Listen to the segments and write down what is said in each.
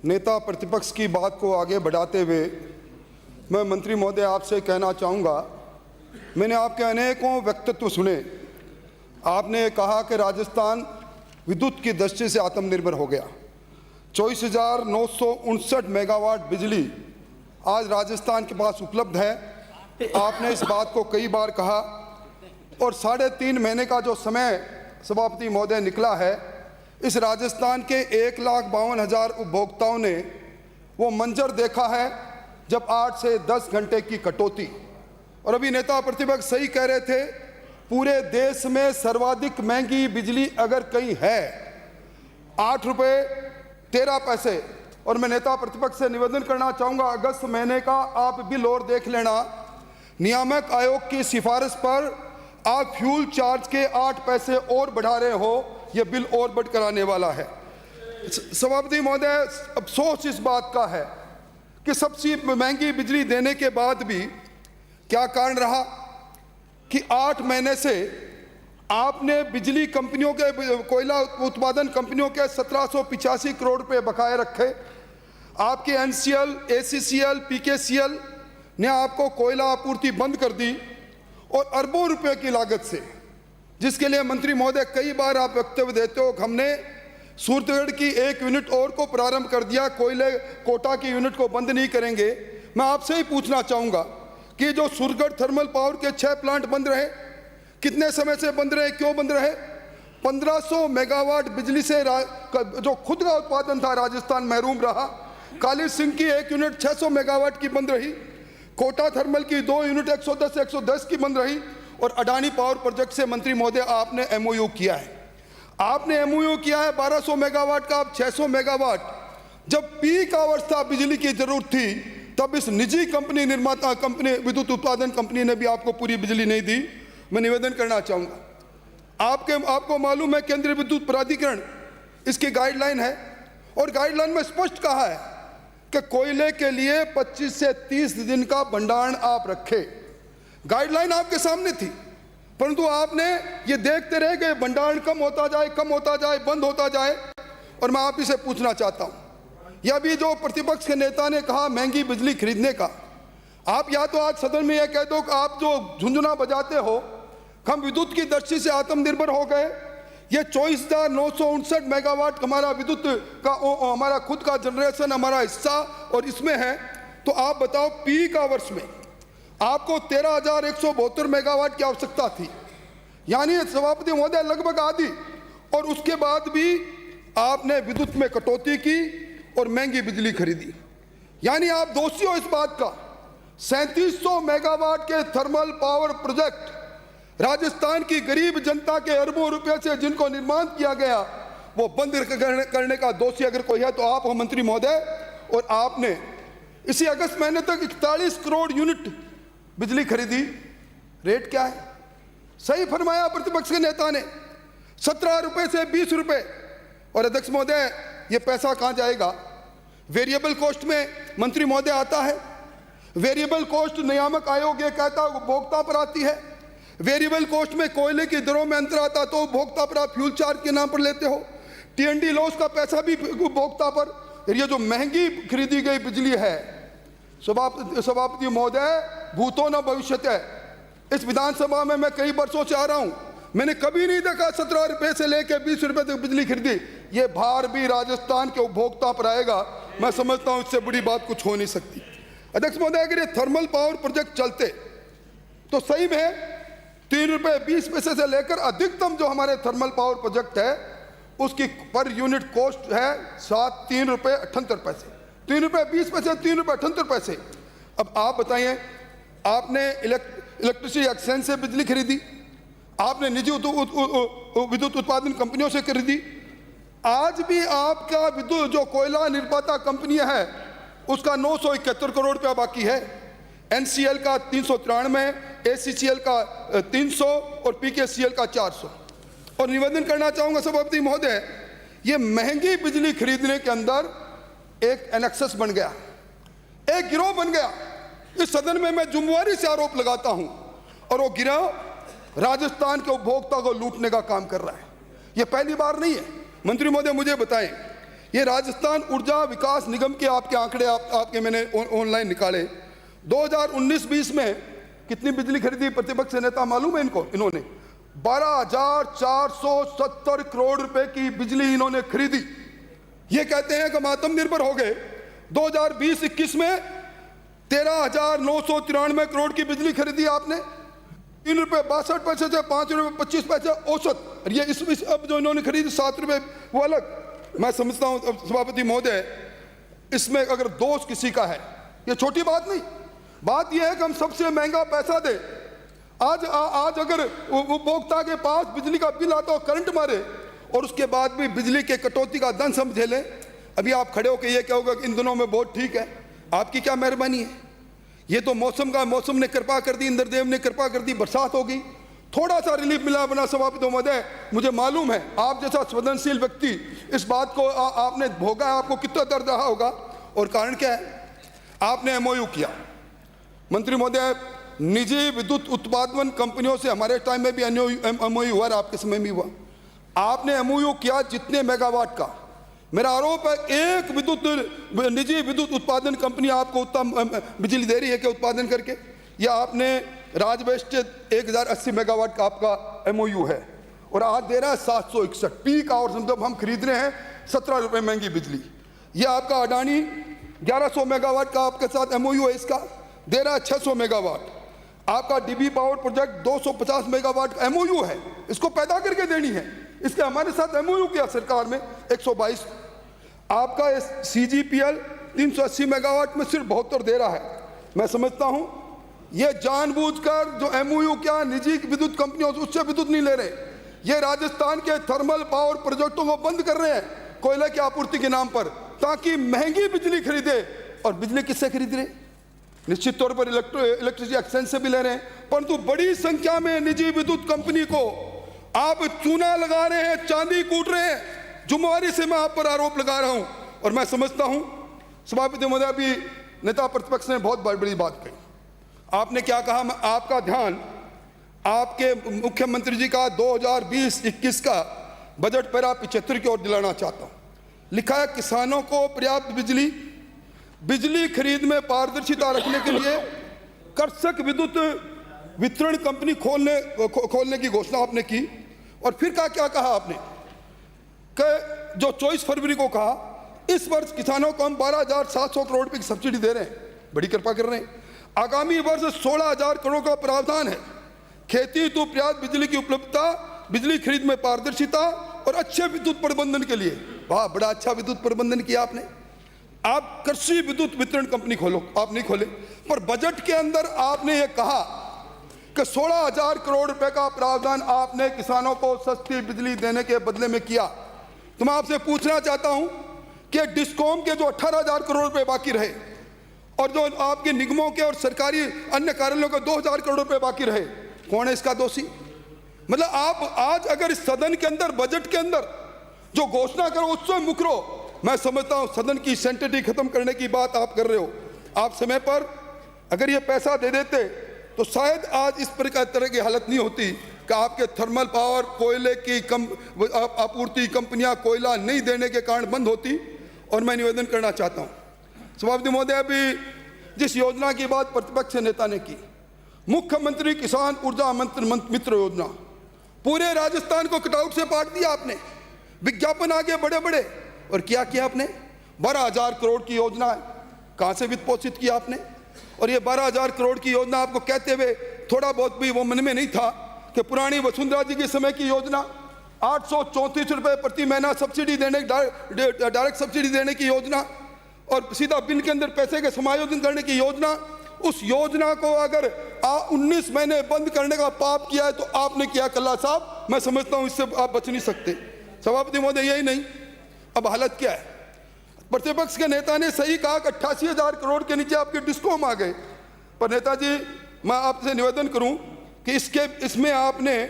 नेता प्रतिपक्ष की बात को आगे बढ़ाते हुए मैं मंत्री महोदय आपसे कहना चाहूँगा, मैंने आपके अनेकों व्यक्तित्व सुने। आपने कहा कि राजस्थान विद्युत की दृष्टि से आत्मनिर्भर हो गया। 24,959 मेगावाट बिजली आज राजस्थान के पास उपलब्ध है। आपने इस बात को कई बार कहा और 3.5 महीने का जो समय सभापति महोदय निकला है, इस राजस्थान के 1,52,000 उपभोक्ताओं ने वो मंजर देखा है जब 8 से 10 घंटे की कटौती। और अभी नेता प्रतिपक्ष सही कह रहे थे, पूरे देश में सर्वाधिक महंगी बिजली अगर कहीं है 8 रुपये 13 पैसे। और मैं नेता प्रतिपक्ष से निवेदन करना चाहूँगा, अगस्त महीने का आप बिल और देख लेना। नियामक आयोग की सिफारिश पर आप फ्यूल चार्ज के 8 पैसे और बढ़ा रहे हो, यह बिल और बढ़ कराने वाला है। सभापति महोदय, अफसोस इस बात का है कि सबसे महंगी बिजली देने के बाद भी क्या कारण रहा कि 8 महीने से आपने बिजली कंपनियों के, कोयला उत्पादन कंपनियों के 1785 करोड़ रुपए बकाए रखे। आपके एनसीएल, एसीसीएल, पीकेसीएल ने आपको कोयला आपूर्ति बंद कर दी और अरबों रुपए की लागत से, जिसके लिए मंत्री महोदय कई बार आप वक्तव्य देते हो। हमने सूरतगढ़ की 1 यूनिट और को प्रारंभ कर दिया, कोयले कोटा की यूनिट को बंद नहीं करेंगे। मैं आपसे ही पूछना चाहूँगा कि जो सूरतगढ़ थर्मल पावर के 6 प्लांट बंद रहे, कितने समय से बंद रहे, क्यों बंद रहे? 1500 मेगावाट बिजली से जो खुद का उत्पादन था राजस्थान महरूम रहा। काली सिंह की 1 यूनिट 600 मेगावाट की बंद रही, कोटा थर्मल की 2 यूनिट 110 की बंद रही। और अडानी पावर प्रोजेक्ट से मंत्री महोदय आपने एमओयू किया है। आपने एमओयू किया है 1200 मेगावाट का, अब 600 मेगावाट। जब पीक आवर्स था, बिजली की जरूरत थी, तब इस निजी कंपनी, निर्माता कंपनी, विद्युत उत्पादन कंपनी ने भी आपको पूरी बिजली नहीं दी। मैं निवेदन करना चाहूँगा, आपको मालूम है केंद्रीय विद्युत प्राधिकरण इसकी गाइडलाइन है और गाइडलाइन में स्पष्ट कहा है कि कोयले के लिए 25 से 30 दिन का भंडारण आप रखें। गाइडलाइन आपके सामने थी, परंतु आपने ये देखते रहे कि भंडारण कम होता जाए, बंद होता जाए। और मैं आप ही से पूछना चाहता हूँ, यह भी जो प्रतिपक्ष के नेता ने कहा महंगी बिजली खरीदने का, आप या तो आज सदन में यह कह दो कि आप जो झुंझुना बजाते हो, हम विद्युत की दृष्टि से आत्मनिर्भर हो गए। ये 24,959 मेगावाट हमारा विद्युत का हमारा खुद का जनरेशन, हमारा हिस्सा और इसमें है। तो आप बताओ, पीक आवर्स में आपको 13,172 मेगावाट की आवश्यकता थी, यानी सभापति महोदय लगभग आधी। और उसके बाद भी आपने विद्युत में कटौती की और महंगी बिजली खरीदी, यानी आप दोषी हो इस बात का। 3700 मेगावाट के थर्मल पावर प्रोजेक्ट राजस्थान की गरीब जनता के अरबों रुपए से जिनको निर्माण किया गया, वो बंद करने का दोषी अगर कोई है तो आप हो मंत्री महोदय। और आपने इसी अगस्त महीने तक 41 करोड़ यूनिट बिजली खरीदी। रेट क्या है? सही फरमाया प्रतिपक्ष के नेता ने, 17 रुपए से 20 रुपए। और अध्यक्ष महोदय, ये पैसा कहाँ जाएगा? वेरिएबल कॉस्ट में मंत्री महोदय आता है। वेरिएबल कॉस्ट नियामक आयोग ये कहता है उपभोक्ता पर आती है। वेरिएबल कॉस्ट में कोयले की दरों में अंतर आता तो उपभोक्ता पर आप फ्यूल चार्ज के नाम पर लेते हो। टीएनडी लॉस का पैसा भी उपभोक्ता पर। ये जो महंगी खरीदी गई बिजली है, सभापति महोदय, भूतो न भविष्यत है। इस विधानसभा में मैं कई वर्षों से आ रहा हूं, मैंने कभी नहीं देखा 17 रुपए से लेकर 20 रुपए तक बिजली खरीदी। ये भार भी राजस्थान के उपभोक्ता पर आएगा। मैं समझता हूं इससे बड़ी बात कुछ हो नहीं सकती। अध्यक्ष महोदय, अगर ये थर्मल पावर प्रोजेक्ट चलते तो सही में 3 रुपए 20 पैसे से लेकर अधिकतम जो हमारे थर्मल पावर प्रोजेक्ट है उसकी पर यूनिट कॉस्ट है 3 रुपए 78 पैसे। 3 रुपए 20 पैसे, 3 रुपए 78 पैसे। अब आप बताइए, आपने इलेक्ट्रिसिटी एक्सचेंज से बिजली खरीदी, आपने निजी विद्युत उत्पादन कंपनियों से खरीदी। आज भी आपका विद्युत जो कोयला निर्माता कंपनी है उसका 971 करोड़ रुपया बाकी है। एनसीएल का 393, एसीसीएल का 300 और पीकेसीएल का 400। और निवेदन करना चाहूँगा सभापति महोदय, ये महंगी बिजली खरीदने के अंदर एक एनेक्सस बन गया, एक गिरोह बन गया। इस सदन में मैं जिम्मेवारी से आरोप लगाता हूं और वो गिरोह राजस्थान के उपभोक्ता को लूटने का काम कर रहा है। ये पहली बार नहीं है। मंत्री महोदय, मुझे बताएं, ये राजस्थान ऊर्जा विकास निगम के आपके आंकड़े आपके मैंने ऑनलाइन निकाले। 2019-20 में कितनी बिजली खरीदी प्रतिपक्ष नेता मालूम है इनको? इन्होंने 12,470 करोड़ रुपए की बिजली इन्होंने खरीदी। ये कहते हैं कि हम आत्मनिर्भर हो गए। 2020-21 में 13,993 करोड़ की बिजली खरीदी आपने, ₹3.62 से ₹5.25 औसत। और ये इस अब जो इन्होंने खरीदी ₹7 वो अलग। मैं समझता हूं सभापति महोदय, इसमें अगर दोष किसी का है, ये छोटी बात नहीं। बात यह है कि हम सबसे महंगा पैसा दे। आज अगर उपभोक्ता के पास बिजली का बिल आता हो, करंट मारे, और उसके बाद भी बिजली के कटौती का दंश हम झेलें। अभी आप खड़े होकर ये कहोगे कि इन दिनों में बहुत ठीक है। आपकी क्या मेहरबानी है? ये तो मौसम ने कृपा कर दी, इंद्रदेव ने कृपा कर दी, बरसात होगी, थोड़ा सा रिलीफ मिला। बना सभापति महोदय, मुझे मालूम है आप जैसा संवेदनशील व्यक्ति इस बात को आपने भोगा है, आपको कितना दर्द रहा होगा। और कारण क्या है? आपने MOU किया। मंत्री महोदय, निजी विद्युत उत्पादन कंपनियों से हमारे टाइम में भी MOU हुआ, आपके समय में हुआ। आपने MOU किया जितने मेगावाट का। मेरा आरोप है एक निजी विद्युत उत्पादन कंपनी आपको उत्तम बिजली दे रही है क्या उत्पादन करके? या आपने राजवेस्टेड 1080 मेगावाट का आपका MOU है और आज दे रहा है 761 पीक आवर्स, मतलब हम खरीद रहे हैं 17 रुपये महंगी बिजली। यह आपका अडानी 1100 मेगावाट का आपके साथ MOU है, इसका दे रहा है 600 मेगावाट। आपका DB पावर प्रोजेक्ट 250 मेगावाट का MOU है, इसको पैदा करके देनी है। इसके हमारे साथ MOU किया सरकार में 122। आपका CGPL 380 मेगावाट में सिर्फ 72 दे रहा है। मैं समझता हूं ये जानबूझकर जो MOU क्या निजी विद्युत कंपनियों से उससे विद्युत नहीं ले रहे, ये राजस्थान के थर्मल पावर प्रोजेक्टों को बंद कर रहे हैं कोयले की आपूर्ति के नाम पर, ताकि महंगी बिजली खरीदे। और बिजली किससे खरीद रहे? निश्चित तौर पर इलेक्ट्रिसिटी एक्सचेंज से भी ले रहे हैं, परंतु बड़ी संख्या में निजी विद्युत कंपनी को आप चूना लगा रहे हैं, चांदी कूट रहे हैं। जुम्मेवारी से मैं आप पर आरोप लगा रहा हूं। और मैं समझता हूं सभापति महोदय, अभी नेता प्रतिपक्ष ने बहुत बड़ी बात कही। आपने क्या कहा? मैं आपका ध्यान आपके मुख्यमंत्री जी का 2020-21 का बजट पैरा 75 की ओर दिलाना चाहता हूं। लिखा है किसानों को पर्याप्त बिजली खरीद में पारदर्शिता रखने के लिए कृषक विद्युत वितरण कंपनी खोलने की घोषणा आपने की। और फिर क्या कहा आपने कि जो 24 फरवरी को कहा इस वर्ष किसानों को हम 12,700 करोड़ रुपए की सब्सिडी दे रहे हैं, बड़ी कृपा कर रहे हैं। आगामी वर्ष 16,000 करोड़ का प्रावधान है खेती हेतु पर्याप्त बिजली की उपलब्धता, बिजली खरीद में पारदर्शिता और अच्छे विद्युत प्रबंधन के लिए। वाह, बड़ा अच्छा विद्युत प्रबंधन किया आपने। आप कृषि विद्युत वितरण कंपनी खोलो, आप नहीं खोले। पर बजट के अंदर आपने ये कहा कि 16,000 करोड़ रुपए का प्रावधान आपने किसानों को सस्ती बिजली देने के बदले में किया। तो मैं आपसे पूछना चाहता हूं कि डिस्कॉम के जो 18,000 करोड़ रुपए बाकी रहे और जो आपके निगमों के और सरकारी अन्य कार्यालयों के 2,000 करोड़ रुपए बाकी रहे, कौन है इसका दोषी? मतलब आप आज अगर इस सदन के अंदर बजट के अंदर जो घोषणा करो उससे मुकरो। मैं समझता हूं सदन की सेंटिटी खत्म करने की बात आप कर रहे हो। आप समय पर अगर ये पैसा दे देते तो शायद आज इस तरह की हालत नहीं होती कि आपके थर्मल पावर कोयले की आपूर्ति कंपनियां कोयला नहीं देने के कारण बंद होती। और मैं निवेदन करना चाहता हूं सभापति महोदय, अभी जिस योजना की बात प्रतिपक्ष नेता ने की, मुख्यमंत्री किसान ऊर्जा मित्र योजना, पूरे राजस्थान को कटआउट से पाट दिया आपने। विज्ञापन आगे बड़े और क्या किया आपने? 12,000 करोड़ की योजना है, कहां से वित्त पोषित किया आपने? और ये 12,000 करोड़ की योजना आपको कहते हुए थोड़ा बहुत भी वो मन में नहीं था कि पुरानी वसुंधरा जी के समय की योजना 834 रुपए प्रति महीना सब्सिडी देने, डायरेक्ट सब्सिडी देने की योजना और सीधा बिल के अंदर पैसे के समायोजन करने की योजना, उस योजना को अगर 19 महीने बंद करने का पाप किया है तो आपने किया कल्ला साहब। मैं समझता हूं इससे आप बच नहीं सकते। सभापति महोदय, यही नहीं, अब हालत क्या है? प्रतिपक्ष के नेता ने सही कहा कि 88,000 करोड़ के नीचे आपके डिस्कॉम आ गए। पर नेताजी, मैं आपसे निवेदन करूं कि इसमें आपने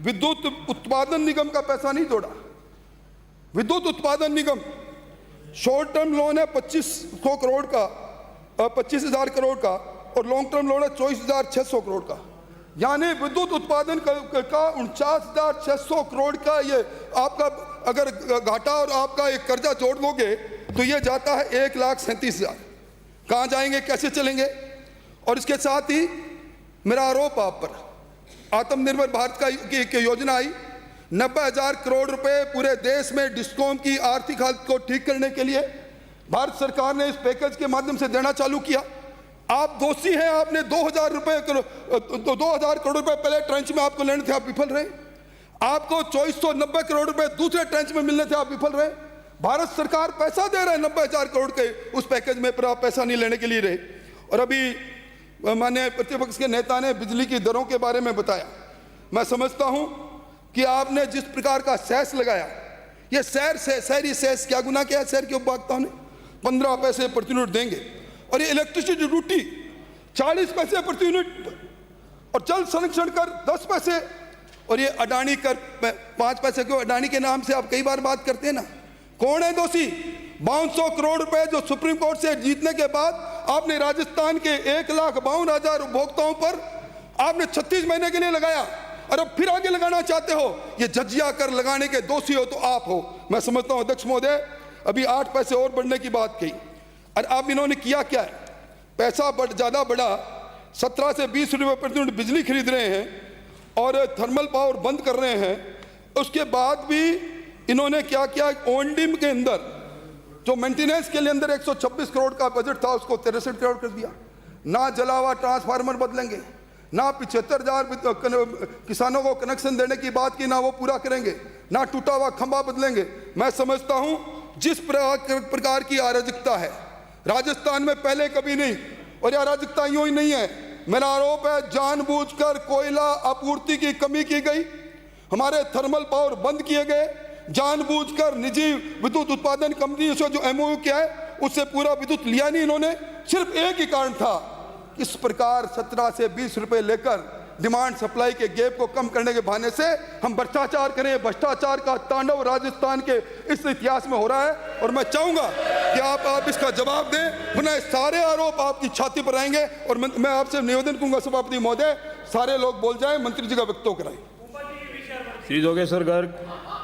विद्युत उत्पादन निगम का पैसा नहीं जोड़ा। विद्युत उत्पादन निगम शॉर्ट टर्म लोन है 2500 करोड़ का, 25,000 करोड़ का, और लॉन्ग टर्म लोन है 24,600 करोड़ का। यानी विद्युत उत्पादन का 49,600 करोड़ का ये आपका अगर घाटा और आपका एक कर्जा जोड़ दोगे तो ये जाता है 1,37,000। कहाँ जाएंगे, कैसे चलेंगे? और इसके साथ ही मेरा आरोप आप पर, आत्मनिर्भर भारत की योजना आई, 90,000 करोड़ रुपए पूरे देश में डिस्कॉम की आर्थिक हालत को ठीक करने के लिए भारत सरकार ने इस पैकेज के माध्यम से देना चालू किया। आप दोषी हैं, आपने 2,000 करोड़ रुपए पहले ट्रेंच में आपको लेने थे, आप विफल रहे। आपको 2490 करोड़ रुपए दूसरे ट्रेंच में मिलने थे, आप विफल रहे। भारत सरकार पैसा दे रहा है 90,000 करोड़ के उस पैकेज में, पर आप पैसा नहीं लेने के लिए रहे। और अभी माननीय प्रतिपक्ष के नेता ने बिजली की दरों के बारे में बताया। मैं समझता हूं कि आपने जिस प्रकार का सेस लगाया, ये शहरी सेस क्या गुना किया? शहर के उपभोक्ताओं ने 15 पैसे प्रति यूनिट देंगे, और ये इलेक्ट्रिसिटी ड्यूटी 40 पैसे प्रति यूनिट, और जल संरक्षण कर 10 पैसे, और ये अडानी कर 5 पैसे। क्यों? अडानी के नाम से आप कई बार बात करते हैं ना। कौन है दोषी? 5200 करोड़ रुपए जो सुप्रीम कोर्ट से जीतने के बाद आपने राजस्थान के 1,52,000 उपभोक्ताओं पर आपने 36 महीने के लिए लगाया, और अब फिर आगे लगाना चाहते हो। ये जजिया कर लगाने के दोषी हो तो आप हो। मैं समझता हूं अध्यक्ष महोदय, अभी 8 पैसे और बढ़ने की बात कही, और अब इन्होंने किया क्या है? पैसा ज़्यादा बढ़ा, 17 से 20 रुपये प्रति यूनिट बिजली खरीद रहे हैं और थर्मल पावर बंद कर रहे हैं। उसके बाद भी इन्होंने क्या किया? ओनडीम के अंदर जो मेंटेनेंस के लिए अंदर 126 करोड़ का बजट था, उसको 63 करोड़ कर दिया। ना जला हुआ ट्रांसफार्मर बदलेंगे, ना 75,000 किसानों को कनेक्शन देने की बात की, ना वो पूरा करेंगे, ना टूटा हुआ खंभा बदलेंगे। मैं समझता हूं जिस प्रकार की अराजकता है राजस्थान में पहले कभी नहीं, और यह अराजकता यूं ही नहीं है। मेरा आरोप है जानबूझकर कोयला आपूर्ति की कमी की गई, हमारे थर्मल पावर बंद किए गए, जानबूझकर निजी विद्युत उत्पादन कंपनी से जो एमओयू किया है उससे पूरा विद्युत लिया नहीं इन्होंने। सिर्फ एक ही कारण था, इस प्रकार 17 से 20 रुपए लेकर डिमांड सप्लाई के गैप को कम करने के बहाने से हम भ्रष्टाचार करें। भ्रष्टाचार का तांडव राजस्थान के इस इतिहास में हो रहा है, और मैं चाहूंगा कि आप इसका जवाब दें, वरना सारे आरोप आपकी छाती पर आएंगे। और मैं आपसे निवेदन करूंगा सभापति महोदय, सारे लोग बोल जाएं, मंत्री जी का वक्तव्य कराएं। श्री जोगेश्वर गर्ग।